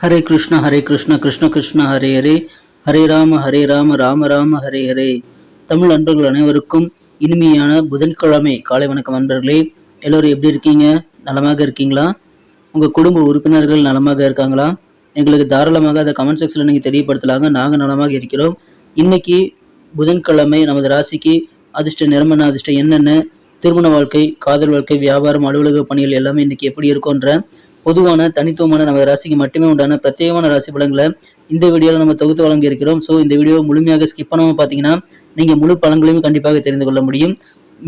ஹரே கிருஷ்ணா கிருஷ்ண கிருஷ்ண ஹரே ஹரே, ஹரே ராம ராம ராம ஹரே ஹரே. தமிழ் நண்பர்கள் அனைவருக்கும் இனிமையான புதன்கிழமை காலை வணக்கம் நண்பர்களே. எல்லோரும் எப்படி இருக்கீங்க? நலமாக இருக்கீங்களா? உங்கள் குடும்ப உறுப்பினர்கள் நலமாக இருக்காங்களா? எங்களுக்கு தாராளமாக அதை கமெண்ட் செக்ஷனில் நீங்கள் தெரியப்படுத்தலாங்க. நாங்கள் நலமாக இருக்கிறோம். இன்னைக்கு புதன்கிழமை நமது ராசிக்கு அதிர்ஷ்ட நிறமன, அதிர்ஷ்டம் என்னென்ன, திருமண வாழ்க்கை, காதல் வாழ்க்கை, வியாபாரம், அலுவலக பணிகள் எல்லாமே இன்னைக்கு எப்படி இருக்கும்ன்ற பொதுவான தனித்துவமான நமது ராசிக்கு மட்டுமே உண்டான பிரத்யேகமான ராசி பலன்களை இந்த வீடியோவில் நம்ம தொகுத்து வழங்கி இருக்கிறோம். ஸோ இந்த வீடியோ முழுமையாக ஸ்கிப் பண்ணாமல் பார்த்தீங்கன்னா நீங்கள் முழு பலன்களையும் கண்டிப்பாக தெரிந்து கொள்ள முடியும்.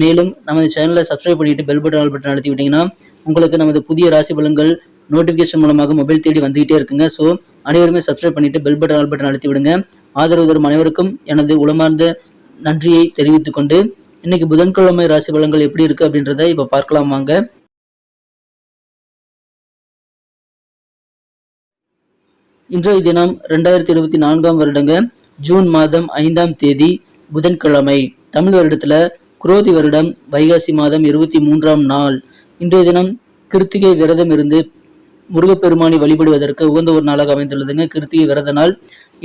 மேலும் நமது சேனலை சப்ஸ்கிரைப் பண்ணிட்டு பெல் பட்டன் ஆல் பட்டன் அழுத்தி விட்டீங்கன்னா உங்களுக்கு நமது புதிய ராசி பலன்கள் நோட்டிஃபிகேஷன் மூலமாக மொபைல் தேடி வந்துகிட்டே இருக்குங்க. ஸோ அனைவருமே சப்ஸ்கிரைப் பண்ணிட்டு பெல் பட்டன் ஆல் பட்டன் அழுத்தி விடுங்க. ஆதரவு தரும் அனைவருக்கும் எனது உளமார்ந்த நன்றியை தெரிவித்துக் கொண்டு இன்னைக்கு புதன்கிழமை ராசி பலன்கள் எப்படி இருக்கு அப்படின்றத இப்போ பார்க்கலாம் வாங்க. இன்றைய தினம் 2024 வருடங்க ஜூன் மாதம் 5ஆம் தேதி புதன்கிழமை. தமிழ் வருடத்துல குரோதி வருடம் வைகாசி மாதம் 23ஆம் நாள். இன்றைய தினம் கிருத்திகை விரதம் இருந்து முருகப்பெருமானை வழிபடுவதற்கு உகந்த ஒரு நாளாக அமைந்துள்ளதுங்க. கிருத்திகை விரத நாள்.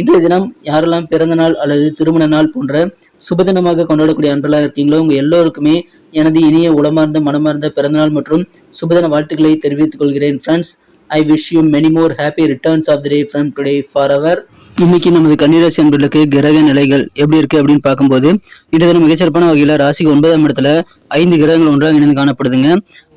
இன்றைய தினம் யாரெல்லாம் பிறந்த நாள் அல்லது திருமண நாள் போன்ற சுபதினமாக கொண்டாடக்கூடிய அன்பர்களாக இருக்கீங்களோ உங்க எல்லோருக்குமே எனது இனிய உளமார்ந்த மனமார்ந்த பிறந்தநாள் மற்றும் சுபதின வாழ்த்துக்களை தெரிவித்துக் கொள்கிறேன். Friends, I wish you many more happy returns of the day from today forever. இன்னைக்கு நமது கன்னிராசி அன்பர்களுக்கு கிரக நிலைகள் எப்படி இருக்கு அப்படின்னு பார்க்கும்போது இன்றைய தினம் மிகச்சிறப்பான வகையில ராசிக்கு 9ஆம் இடத்துல 5 கிரகங்கள் ஒன்றாக இணைந்து காணப்படுதுங்க.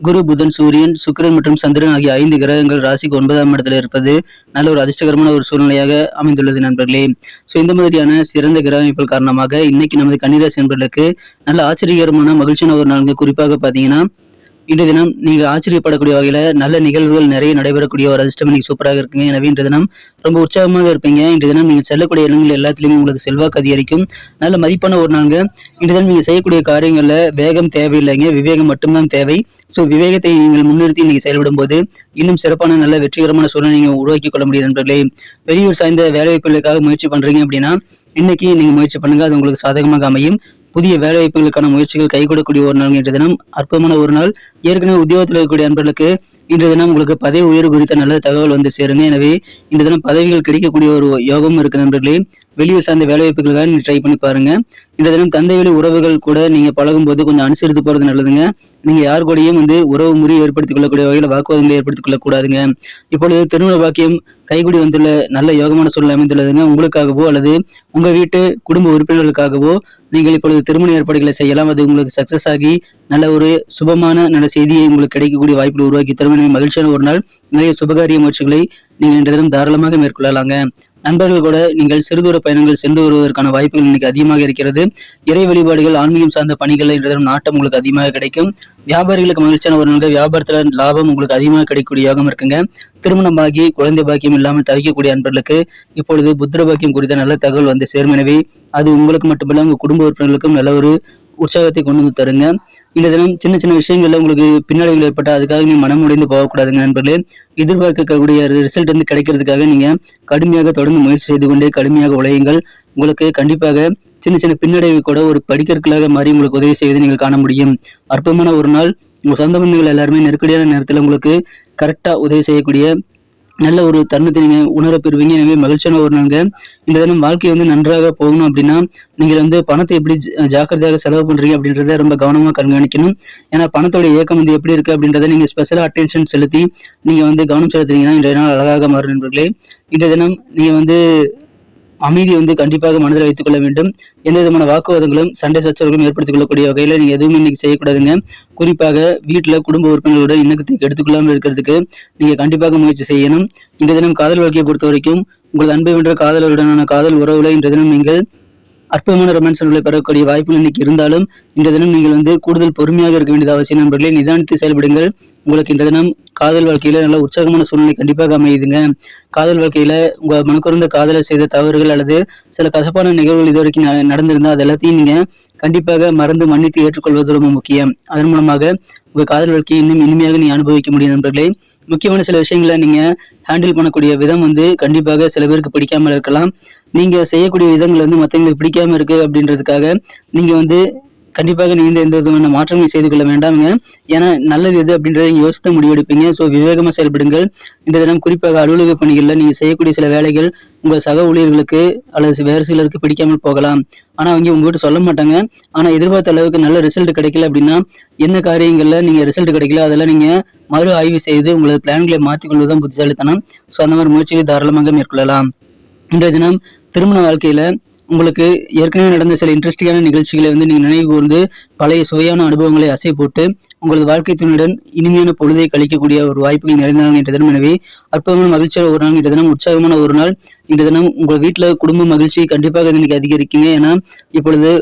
குரு, புதன், சூரியன், சுக்கிரன் மற்றும் சந்திரன் ஆகிய 5 கிரகங்கள் ராசிக்கு 9ஆம் இடத்துல இருப்பது நல்ல ஒரு அதிர்ஷ்டகரமான ஒரு சூழ்நிலையாக அமைந்துள்ளது நண்பர்களே. ஸோ இந்த மாதிரியான சிறந்த கிரக அமைப்புகள் காரணமாக இன்னைக்கு நமது கன்னிராசி அன்பர்களுக்கு நல்ல ஆச்சரியகரமான மகிழ்ச்சியான ஒரு நாள். குறிப்பாக பார்த்தீங்கன்னா இன்றைய தினம் நீங்க ஆச்சரியப்படக்கூடிய வகையில நல்ல நிகழ்வுகள் நிறைய நடைபெறக்கூடிய ஒரு அதிர்ஷ்டம் இன்னைக்கு சூப்பராக இருக்குங்க. எனவே இன்றைய தினம் ரொம்ப உற்சாகமாக இருப்பீங்க. இன்றைய தினம் நீங்க செல்லக்கூடிய இடங்கள் எல்லாத்திலுமே உங்களுக்கு செல்வாக்கு அதிகரிக்கும். நல்ல மதிப்பான ஒரு நாளுங்க. இன்றைய தினம் நீங்க செய்யக்கூடிய காரியங்கள்ல வேகம் தேவையில்லைங்க, விவேகம் மட்டும்தான் தேவை. ஸோ விவேகத்தை நீங்கள் முன்னிறுத்தி நீங்க செயல்படும் போது இன்னும் சிறப்பான நல்ல வெற்றிகரமான சூழ்நிலை நீங்க உருவாக்கி கொள்ள முடியும் நண்பர்களே. வெளியூர் சார்ந்த வேலைவாய்ப்புகளுக்காக முயற்சி பண்றீங்க அப்படின்னா இன்னைக்கு நீங்க முயற்சி பண்ணுங்க, அது உங்களுக்கு சாதகமாக அமையும். புதிய வேலைவாய்ப்புகளுக்கான முயற்சிகள் கைகூடக்கூடிய ஒரு நாள் இன்றைய தினம். அற்புதமான ஒரு நாள். ஏற்கனவே உத்தியோகத்தில் இருக்கக்கூடிய அன்பர்களுக்கு இன்றைய தினம் உங்களுக்கு பதவி உயர்வு குறித்த நல்ல தகவல் வந்து சேருங்க. எனவே இன்றைய தினம் பதவிகள் கிடைக்கக்கூடிய ஒரு யோகம் இருக்கு நண்பர்களே. வெளியூர் சார்ந்த வேலைவாய்ப்புகளுக்காக நீங்க ட்ரை பண்ணி பாருங்க. இன்றைய தினம் தந்தை வழி உறவுகள் கூட நீங்க பழகும் போது கொஞ்சம் அனுசரித்து போறது நல்லதுங்க. நீங்க யார் கூடயும் உறவு முறை ஏற்படுத்திக் கொள்ளக்கூடிய வகையில் வாக்குவாதங்களை ஏற்படுத்திக் கொள்ளக்கூடாதுங்க. இப்பொழுது திருமண பாக்கியம் கைகூடி வந்துள்ள நல்ல யோகமான சூழ்நிலை அமைந்துள்ளதுங்க. உங்களுக்காகவோ அல்லது உங்க வீட்டு குடும்ப உறுப்பினர்களுக்காகவோ நீங்கள் இப்பொழுது திருமண ஏற்பாடுகளை செய்யலாம். அது உங்களுக்கு சக்சஸ் ஆகி நல்ல ஒரு சுபமான நல்ல செய்தியை உங்களுக்கு கிடைக்கக்கூடிய வாய்ப்புகளை உருவாக்கி தரும். மகிழ்ச்சியான ஒரு நாள். நிறைய சுபகாரிய முயற்சிகளை நீங்கள் இன்றைய தினம் தாராளமாக மேற்கொள்ளலாங்க. நண்பர்கள் கூட நீங்கள் சிறுதூர பயணங்கள் சென்று வருவதற்கான வாய்ப்புகள் இன்னைக்கு அதிகமாக இருக்கிறது. இறை வழிபாடுகள், ஆன்மீகம் சார்ந்த பணிகள் இன்றைய தினம் நாட்டம் உங்களுக்கு அதிகமாக கிடைக்கும். வியாபாரிகளுக்கு மகிழ்ச்சியான ஒரு நாள். வியாபாரத்துல லாபம் உங்களுக்கு அதிகமாக கிடைக்கக்கூடிய யோகம் இருக்குங்க. திருமணம் பாக்கி குழந்தை பாக்கியம் இல்லாமல் தவிக்கக்கூடிய அன்பர்களுக்கு இப்பொழுது புத்திர பாக்கியம் குறித்த நல்ல தகவல் வந்து சேரும். எனவே அது உங்களுக்கு மட்டுமல்ல உங்க குடும்ப உறுப்பினர்களுக்கும் நல்ல ஒரு உற்சாகத்தை கொண்டு வந்து தருங்க. இந்த தினம் சின்ன சின்ன விஷயங்கள்ல உங்களுக்கு பின்னடைவுகள் ஏற்பட்ட அதுக்காக நீங்க மனம் உடைந்து போகக்கூடாதுங்க நண்பர்களே. எதிர்பார்க்கக்கூடிய ரிசல்ட் வந்து கிடைக்கிறதுக்காக நீங்க கடுமையாக தொடர்ந்து முயற்சி செய்து கொண்டே கடுமையாக உழையுங்கள். உங்களுக்கு கண்டிப்பாக சின்ன சின்ன பின்னடைவு கூட ஒரு படிக்கற்களாக மாறி உங்களுக்கு உதவி செய்வதை நீங்கள் காண முடியும். அற்புதமான ஒரு நாள். உங்க சொந்த பந்தங்கள் எல்லாருமே நெருக்கடியான நேரத்தில் உங்களுக்கு கரெக்டா உதவி செய்யக்கூடிய நல்ல ஒரு தருணத்தை நீங்க உணர பெறுவீங்க. எனவே மகிழ்ச்சியான ஒரு நாளுங்க. இந்த தினம் வாழ்க்கை நன்றாக போகணும் அப்படின்னா நீங்க பணத்தை எப்படி ஜாக்கிரதையாக செலவு பண்றீங்க அப்படின்றத ரொம்ப கவனமா கண்காணிக்கணும். ஏன்னா பணத்தோட இயக்கம் எப்படி இருக்கு அப்படின்றத நீங்க ஸ்பெஷலா அட்டென்ஷன் செலுத்தி நீங்க கவனம் செலுத்துறீங்கன்னா இன்றைய நாள் அழகாக மாறும் நண்பர்களே. இன்றைய தினம் நீங்க அமைதி கண்டிப்பாக மனதில் வைத்துக் கொள்ள வேண்டும். எந்த விதமான வாக்குவாதங்களும் சண்டை சச்சரவுகளும் ஏற்படுத்திக் கொள்ளக்கூடிய வகையில நீங்க எதுவுமே இன்னைக்கு செய்யக்கூடாதுங்க. குறிப்பாக வீட்டுல குடும்ப உறுப்பினர்களோட இன்னத்தை எடுத்துக்கொள்ளாமல் இருக்கிறதுக்கு நீங்க கண்டிப்பாக முயற்சி செய்யணும். இந்த தினம் காதல் வாழ்க்கையை பொறுத்த வரைக்கும் உங்களது அன்பை வென்ற காதலருடனான காதல் உறவுல இன்றைய தினம் நீங்கள் அற்புதமான ரொமான்ஸ்களை பெறக்கூடிய வாய்ப்புகள் இன்னைக்கு இருந்தாலும் இன்றைய தினம் நீங்கள் கூடுதல் பொறுமையாக இருக்க வேண்டியது அவசியம் நண்பர்களே. நிதானித்து செயல்படுங்கள். உங்களுக்கு இன்றைய தினம் காதல் வாழ்க்கையில நல்ல உற்சாகமான சூழ்நிலை கண்டிப்பாக அமையுதுங்க. காதல் வாழ்க்கையில உங்க மனக்குறந்த காதலை செய்த தவறுகள் அல்லது சில கசப்பான நிகழ்வுகள் இது வரைக்கும் நடந்திருந்தா அது எல்லாத்தையும் நீங்க கண்டிப்பாக மறந்து மன்னித்து ஏற்றுக்கொள்வது ரொம்ப முக்கியம். அதன் மூலமாக உங்க காதல் வாழ்க்கையை இன்னும் இனிமையாக நீ அனுபவிக்க முடியும் நண்பர்களே. முக்கியமான சில விஷயங்களை நீங்க ஹேண்டில் பண்ணக்கூடிய விதம் கண்டிப்பாக சில பேருக்கு பிடிக்காமல் இருக்கலாம். நீங்க செய்யக்கூடிய விதங்கள் மற்றவங்களுக்கு பிடிக்காம இருக்கு அப்படின்றதுக்காக நீங்க கண்டிப்பாக நீங்க எந்த விதமான மாற்றங்களும் செய்து கொள்ள வேண்டாம்ங்க. ஏன்னா நல்லது எது அப்படின்றத யோசித்து முடிவெடுப்பீங்க. ஸோ விவேகமா செயல்படுங்கள். இந்த தினம் குறிப்பாக அலுவலக பணிகள்ல நீங்க செய்யக்கூடிய சில வேலைகள் உங்க சக ஊழியர்களுக்கு அல்லது வேறு சிலருக்கு பிடிக்காமல் போகலாம். ஆனா அவங்க உங்ககிட்ட சொல்ல மாட்டாங்க. ஆனா எதிர்பார்த்த அளவுக்கு நல்ல ரிசல்ட் கிடைக்கல அப்படின்னா என்ன காரியங்கள்ல நீங்க ரிசல்ட் கிடைக்கல அதெல்லாம் நீங்க மறு ஆய்வு செய்து உங்களது பிளான்களை மாற்றிக் கொள்வதுதான் புத்திசாலித்தனம். ஸோ அந்த மாதிரி முயற்சிகளை தாராளமாக மேற்கொள்ளலாம். இன்றைய தினம் திருமண வாழ்க்கையில உங்களுக்கு ஏற்கனவே நடந்த சில இன்ட்ரெஸ்டிங்கான நிகழ்ச்சிகளை நீங்க நினைவு கூர்ந்து பழைய சுவையான அனுபவங்களை அசை போட்டு உங்களது வாழ்க்கை துணையுடன் இனிமையான பொழுதை கழிக்கக்கூடிய ஒரு வாய்ப்புகள் நிறைந்த நாள் இன்றைய தினம். எனவே அற்புதமான மகிழ்ச்சியான ஒரு நாள் இன்றைய தினம், உற்சாகமான ஒரு நாள் இன்றைய தினம். உங்க வீட்டுல குடும்ப மகிழ்ச்சி கண்டிப்பாக இன்னைக்கு அதிகரிக்கீங்க. ஏன்னா இப்பொழுது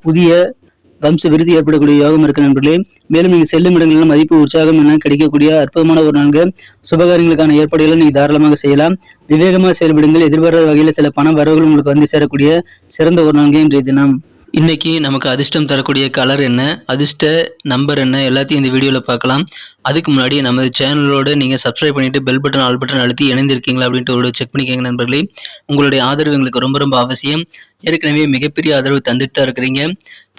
புதிய வம்ச விருதி ஏற்படக்கூடிய யோகம் இருக்கு நண்பர்களே. மேலும் நீங்க செல்லும் இடங்களில் மதிப்பு உற்சாகம் என கிடைக்கக்கூடிய அற்புதமான ஒரு நான்கு சுபகாரியங்களுக்கான ஏற்பாடுகளை நீங்க தாராளமாக செய்யலாம். விவேகமாக செயல்படுங்கள். எதிர்பாராத வகையில சில பண வரவுகள் உங்களுக்கு வந்து சேரக்கூடிய சிறந்த ஒரு நான்கு இன்றைய தினம். இன்னைக்கு நமக்கு அதிர்ஷ்டம் தரக்கூடிய கலர் என்ன, அதிர்ஷ்ட நம்பர் என்ன, எல்லாத்தையும் இந்த வீடியோவில் பார்க்கலாம். அதுக்கு முன்னாடி நமது சேனலோட நீங்கள் சப்ஸ்கிரைப் பண்ணிட்டு பெல் பட்டன் ஆல் பட்டன் அழுத்தி இணைந்திருக்கீங்களா அப்படின்ட்டு ஒரு செக் பண்ணிக்கோங்க நண்பர்களே. உங்களுடைய ஆதரவு எங்களுக்கு ரொம்ப ரொம்ப அவசியம். ஏற்கனவே மிகப்பெரிய ஆதரவு தந்துட்டு தான் இருக்கிறீங்க.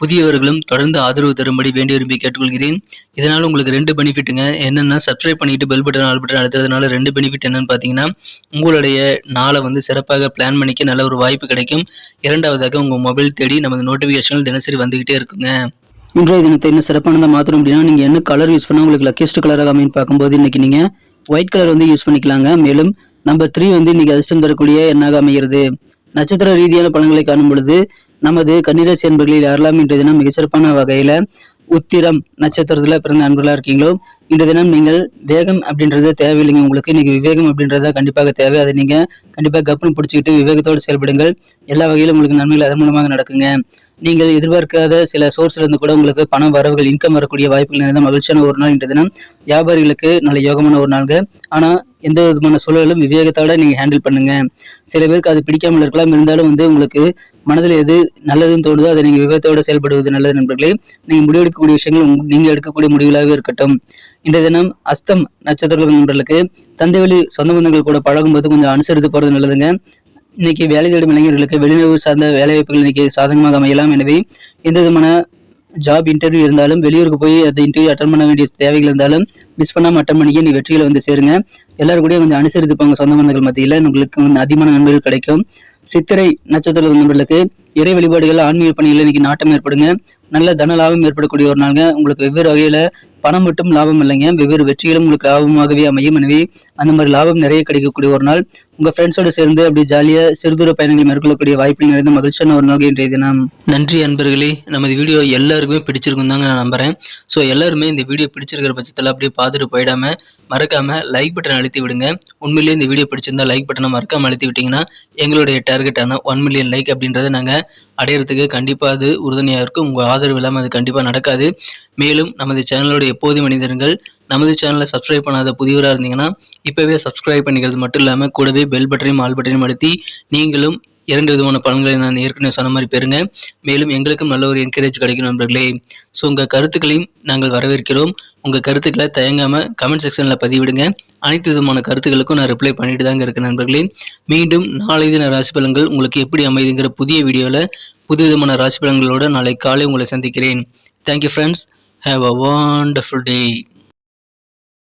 புதியவர்களும் தொடர்ந்து ஆதரவு தரும்படி வேண்டி விரும்பி கேட்டுக்கொள்கிறேன். இதனால் உங்களுக்கு 2 பெனிஃபிட்டுங்க. என்னென்னா சப்ஸ்கிரைப் பண்ணிட்டு பெல் பட்டன் ஆல் பட்டன் அழுத்துறதுனால 2 பெனிஃபிட் என்னன்னு பார்த்தீங்கன்னா, உங்களுடைய நாளை சிறப்பாக பிளான் பண்ணிக்க நல்ல ஒரு வாய்ப்பு கிடைக்கும். இரண்டாவதாக உங்கள் மொபைல் தேடி நமது நோட்டிஃபிகேஷன்கள் தினசரி வந்துகிட்டே இருக்குங்க. இன்றைய தினத்தை என்ன சிறப்பானதாக மாற்றணும் அப்படின்னா, நீங்கள் என்ன கலர் யூஸ் பண்ணால் உங்களுக்கு லக்கியஸ்ட் கலராக அமைன்னு பார்க்கும்போது இன்னைக்கு நீங்கள் ஒயிட் கலர் யூஸ் பண்ணிக்கலாங்க. மேலும் நம்பர் 3 இன்னைக்கு அதிர்ஷ்டம் தரக்கூடிய எண்ணாக அமைகிறது. நட்சத்திர ரீதியான பலன்களை காணும் பொழுது நமது கன்னிராசி அன்பர்களில் யாரெல்லாம் இன்றைய தினம் மிகச்சிறப்பான வகையில உத்திரம் நட்சத்திரத்துல பிறந்த அன்பர்களா இருக்கீங்களோ, இன்றைய தினம் நீங்கள் வேகம் அப்படின்றது தேவையில்லைங்க. உங்களுக்கு இன்னைக்கு விவேகம் அப்படின்றத கண்டிப்பாக தேவை. அதை நீங்க கண்டிப்பாக கப்புன்னு பிடிச்சிக்கிட்டு விவேகத்தோடு செயல்படுங்கள். எல்லா வகையிலும் உங்களுக்கு நன்மைகள் அதன் மூலமாக நடக்குங்க. நீங்கள் எதிர்பார்க்காத சில சோர்ஸ்ல இருந்து கூட உங்களுக்கு பண வரவுகள் இன்கம் வரக்கூடிய வாய்ப்புகள் நிறைந்த மகிழ்ச்சியான ஒரு நாள் இன்றைய தினம். வியாபாரிகளுக்கு நல்ல யோகமான ஒரு நாள்ங்க. ஆனா எந்த விதமான சூழலும் விவேகத்தோட நீங்க ஹேண்டில் பண்ணுங்க. சில பேருக்கு அது பிடிக்காமல் இருக்கலாம். இருந்தாலும் உங்களுக்கு மனதில் எது நல்லதுன்னு தோணுதோ அதை நீங்க விவேகத்தோட செயல்படுவது நல்லது நண்பர்களே. நீங்க முடிவெடுக்கக்கூடிய விஷயங்கள் நீங்க எடுக்கக்கூடிய முடிவுகளாகவே இருக்கட்டும். இன்றைய தினம் அஸ்தம் நட்சத்திர நண்பர்களுக்கு தந்தை வழி சொந்த பந்தங்கள் கூட பழகும்போது கொஞ்சம் அனுசரித்து போறது நல்லதுங்க. இன்னைக்கு வேலை தேடும் இளைஞர்களுக்கு வெளிநாடு சார்ந்த வேலை வாய்ப்புகள் இன்னைக்கு சாதகமாக அமையலாம். எனவே எந்த விதமான ஜாப் இன்டர்வியூ இருந்தாலும் வெளியூருக்கு போய் அந்த இன்டர்வியூ அட்டன் பண்ண வேண்டிய தேவைகள் இருந்தாலும் மிஸ் பண்ணாம அட்டன் பண்ணிக்க நீ வெற்றிகளை சேருங்க. எல்லாரும் கூட கொஞ்சம் அனுசரித்துப்பாங்க. சொந்த பந்தங்கள் மத்தியில் உங்களுக்கு அதிகமான நண்பர்கள் கிடைக்கும். சித்திரை நட்சத்திர நண்பர்களுக்கு இறை வழிபாடுகள் ஆன்மீக பணிகள் இன்னைக்கு நாட்டம் ஏற்படுங்க. நல்ல தன லாபம் ஏற்படக்கூடிய ஒரு நாளுங்க. உங்களுக்கு வெவ்வேறு வகையில பணம் மட்டும் லாபம் இல்லைங்க, வெவ்வேறு வெற்றிகளும் உங்களுக்கு லாபமாகவே அமையும். எனவே அந்த மாதிரி லாபம் நிறைய கிடைக்கக்கூடிய ஒரு நாள். உங்க ஃப்ரெண்ட்ஸோட சேர்ந்து அப்படி ஜாலியா சிறுதூர பயணங்கள் மேற்கொள்ளக்கூடிய வாய்ப்புகள் நிறைந்த மகிழ்ச்சியான ஒரு நாள் இன்றைய தினம். நன்றி அன்பர்களே. நமது வீடியோ எல்லாருக்குமே பிடிச்சிருக்கும் தாங்க நான் நம்புறேன். ஸோ எல்லாருமே இந்த வீடியோ பிடிச்சிருக்கிற பட்சத்தில் அப்படியே பார்த்துட்டு போயிடாம மறக்காம லைக் பட்டன் அழுத்தி விடுங்க. உண்மையிலேயே இந்த வீடியோ பிடிச்சிருந்தா லைக் பட்டனை மறக்காம அழுத்தி விட்டீங்கன்னா எங்களுடைய டார்கெட்டான 1 மில்லியன் லைக் அப்படின்றத நாங்கள் அடையிறதுக்கு கண்டிப்பாக அது உறுதுணையாக இருக்கும். உங்கள் ஆதரவு இல்லாமல் அது கண்டிப்பாக நடக்காது. மேலும் நமது சேனலோட எப்போது மனிதர்கள் நமது சேனலை சப்ஸ்கிரைப் பண்ணாத புதியவராக இருந்தீங்கன்னா இப்போவே சப்ஸ்கிரைப் பண்ணிக்கிறது மட்டும் இல்லாமல் கூடவே பெல் பட்டனையும் ஆல் பட்டனையும் அழுத்தி நீங்களும் 2 விதமான பலன்களை நான் ஏற்கனவே சொன்ன மாதிரி பெறுங்க. மேலும் எங்களுக்கும் நல்ல ஒரு என்கரேஜ் கிடைக்கும் நண்பர்களே. ஸோ உங்கள் கருத்துக்களையும் நாங்கள் வரவேற்கிறோம். உங்கள் கருத்துக்களை தயங்காமல் கமெண்ட் செக்ஷனில் பதிவிடுங்க. அனைத்து விதமான கருத்துக்களுக்கும் நான் ரிப்ளை பண்ணிட்டு தாங்க இருக்கேன் நண்பர்களே. மீண்டும் நாளை தின ராசி பலன்கள் உங்களுக்கு எப்படி அமைதுங்கிற புதிய வீடியோவில் புது விதமான ராசி பலன்களோடு நாளை காலை உங்களை சந்திக்கிறேன். Thank you friends. Have a wonderful day.